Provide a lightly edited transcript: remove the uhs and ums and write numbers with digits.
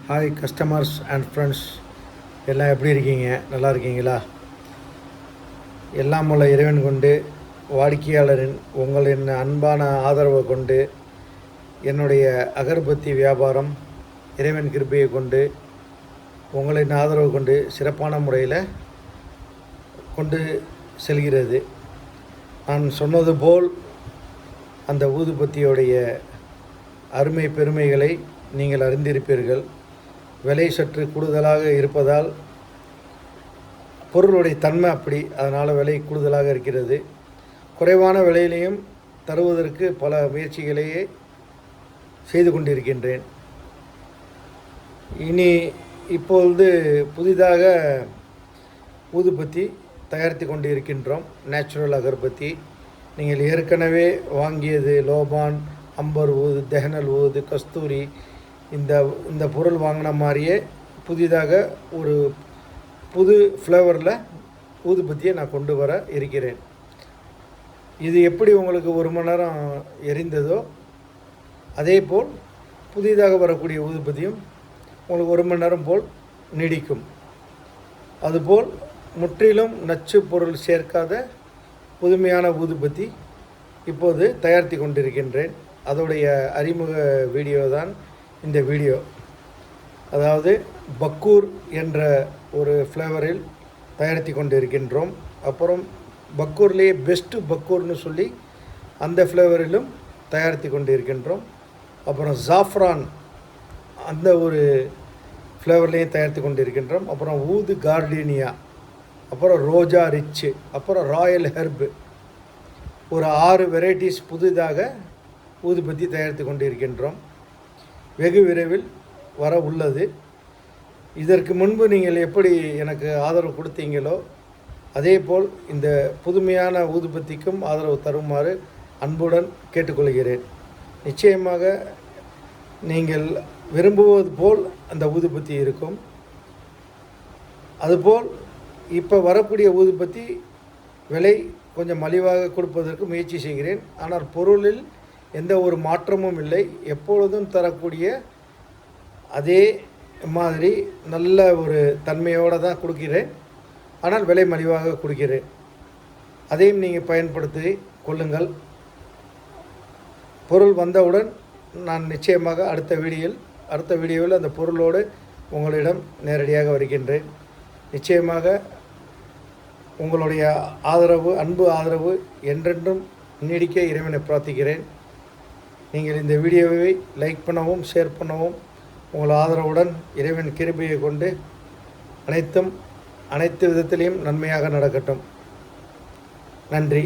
Hi customers and friends, எல்லாம் எப்படி இருக்கீங்க? நல்லா இருக்கீங்களா? எல்லாம் உள்ள இறைவன் கொண்டு வாடிக்கையாளரின் உங்களின் அன்பான ஆதரவை கொண்டு என்னுடைய அகர்பத்தி வியாபாரம் இறைவன் கிருபையை கொண்டு உங்களின் ஆதரவு கொண்டு சிறப்பான முறையில் கொண்டு செல்கிறது. நான் சொன்னது போல் அந்த ஊதுபத்தியோடைய அருமை பெருமைகளை நீங்கள் அறிந்திருப்பீர்கள். விலை சற்று கூடுதலாக இருப்பதால் பொருளுடைய தன்மை அப்படி, அதனால் விலை கூடுதலாக இருக்கிறது. குறைவான விலையிலையும் தருவதற்கு பல முயற்சிகளையே செய்து கொண்டிருக்கின்றேன். இப்பொழுது புதிதாக ஊதுபத்தி தயாரித்து கொண்டு இருக்கின்றோம். நேச்சுரல் அகர்பத்தி. நீங்கள் ஏற்கனவே வாங்கியது லோபான், அம்பர் ஊது, தெஹனல் ஊது, கஸ்தூரி, இந்த பொருள் வாங்கின மாதிரியே புதிதாக ஒரு புது ஃப்ளேவரில் ஊதுபத்தியை நான் கொண்டு வர இருக்கிறேன். இது எப்படி உங்களுக்கு 1 மணி நேரம் எரிந்ததோ அதே போல் புதிதாக வரக்கூடிய ஊதுபத்தியும் உங்களுக்கு 1 மணி நேரம் போல் நீடிக்கும். அதுபோல் முற்றிலும் நச்சு பொருள் சேர்க்காத புதுமையான ஊதுபத்தி இப்போது தயாரித்து கொண்டிருக்கின்றேன். அதோடைய அறிமுக வீடியோ தான் இந்த வீடியோ. அதாவது பக்கூர் என்ற ஒரு ஃப்ளேவரில் தயாரித்து கொண்டு இருக்கின்றோம். அப்புறம் பக்கூர்லேயே பெஸ்ட்டு பக்கூர்னு சொல்லி அந்த ஃப்ளேவரிலும் தயாரித்து கொண்டு இருக்கின்றோம். அப்புறம் ஜாஃப்ரான் அந்த ஒரு ஃப்ளேவர்லேயும் தயாரித்து கொண்டு இருக்கின்றோம். அப்புறம் ஊது கார்டீனியா, அப்புறம் ரோஜா ரிச்சு, அப்புறம் ராயல் ஹெர்பு, ஒரு 6 வெரைட்டிஸ் புதிதாக ஊதுபத்தி தயாரித்து கொண்டு இருக்கின்றோம். வெகு விரைவில் வர உள்ளது. இதற்கு முன்பு நீங்கள் எப்படி எனக்கு ஆதரவு கொடுத்தீங்களோ அதே போல் இந்த புதுமையான ஊதுபத்திக்கும் ஆதரவு தருமாறு அன்புடன் கேட்டுக்கொள்கிறேன். நிச்சயமாக நீங்கள் விரும்புவது போல் அந்த ஊதுபத்தி இருக்கும். அதுபோல் இப்போ வரக்கூடிய ஊதுபத்தி விலை கொஞ்சம் மலிவாக கொடுப்பதற்கு முயற்சி செய்கிறேன். ஆனால் பொருளில் எந்த ஒரு மாற்றமும் இல்லை. எப்பொழுதும் தரக்கூடிய அதே மாதிரி நல்ல ஒரு தன்மையோடு தான் கொடுக்கிறேன். ஆனால் விலை மலிவாக கொடுக்கிறேன். அதையும் நீங்கள் பயன்படுத்தி கொள்ளுங்கள். பொருள் வந்தவுடன் நான் நிச்சயமாக அடுத்த வீடியோவில் அந்த பொருளோடு உங்களிடம் நேரடியாக வருகின்றேன். நிச்சயமாக உங்களுடைய ஆதரவு, அன்பு ஆதரவு என்றென்றும் நீடிக்க இறைவனை பிரார்த்திக்கிறேன். நீங்கள் இந்த வீடியோவை லைக் பண்ணவும் ஷேர் பண்ணவும் உங்கள் ஆதரவுடன் இறைவன் கிருபையை கொண்டு அனைத்து விதத்திலையும் நன்மையாக நடக்கட்டும். நன்றி.